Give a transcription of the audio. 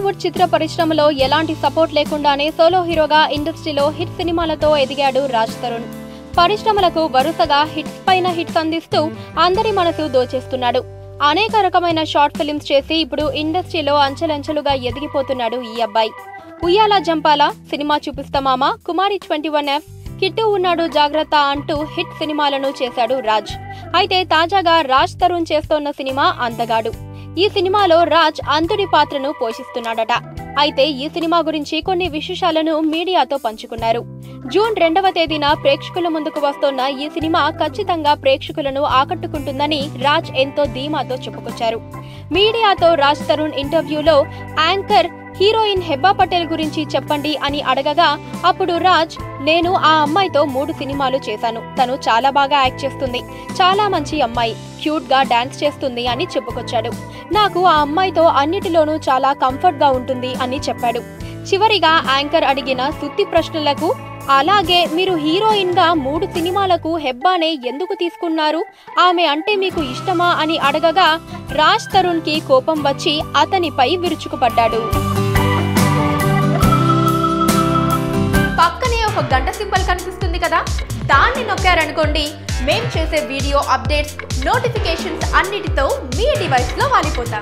టాలీవుడ్ చిత్ర పరిశ్రమలో ఎలాంటి సపోర్ట్ లేకుండానే సోలో హీరోగా ఇండస్ట్రీలో హిట్ సినిమాలతో ఎదిగాడు రాజ్ తరుణ్. పరిశ్రమలకు వరుసగా హిట్స్ పైన హిట్స్ అందిస్తూ అందరి మనసు దోచేస్తున్నాడు. అనేక రకమైన షార్ట్ ఫిల్మ్స్ చేసి ఇప్పుడు ఇండస్ట్రీలో అంచెలంచెలుగా ఎదిగిపోతున్నాడు ఈ అబ్బాయి. ఉయ్యాల జంపాల, సినిమా చూపిస్తామామ, కుమారి 21F, కిట్టు ఉన్నాడు జాగ్రత్త అంటూ హిట్ సినిమాలను చేశాడు రాజ్. అయితే తాజాగా రాజ్ తరుణ్ చేస్తోన్న సినిమా అందగాడు. ఈ సినిమాలో రాజ్ అంతుడి పాత్రను పోషిస్తున్నాడట. అయితే ఈ సినిమా గురించి కొన్ని విశేషాలను మీడియాతో పంచుకున్నారు. జూన్ 2వ తేదీన ప్రేక్షకుల ముందుకు వస్తోన్న ఈ సినిమా ఖచ్చితంగా ప్రేక్షకులను ఆకట్టుకుంటుందని రాజ్ ఎంతో ధీమాతో చెప్పుకొచ్చారు. మీడియాతో రాజ్ తరుణ్ ఇంటర్వ్యూలో యాంకర్ హీరోయిన్ హెబ్బా పటేల్ గురించి చెప్పండి అని అడగగా అప్పుడు రాజ్, నేను ఆ అమ్మాయితో 3 సినిమాలు చేశాను. తను చాలా బాగా యాక్ట్ చేస్తుంది, చాలా మంచి అమ్మాయి, క్యూట్ గా డాన్స్ చేస్తుంది అని చెప్పుకొచ్చాడు. నాకు ఆ అమ్మాయితో అన్నిటిలోనూ చాలా కంఫర్ట్ గా ఉంటుంది అని చెప్పాడు. చివరిగా యాంకర్ అడిగిన సుత్తి ప్రశ్నలకు, అలాగే మీరు హీరోయిన్ గా 3 సినిమాలకు హెబ్బానే ఎందుకు తీసుకున్నారు, ఆమె అంటే మీకు ఇష్టమా అని అడగగా రాజ్ తరుణ్ కి కోపం వచ్చి అతనిపై విరుచుకుపడ్డాడు. పక్కనే ఒక గంట సింబల్ కనిపిస్తుంది కదా, దాన్ని నొక్కారనుకోండి, మేం చేసే వీడియో అప్డేట్స్, నోటిఫికేషన్స్ అన్నిటితో మీ డివైస్ లో వాలిపోతాం.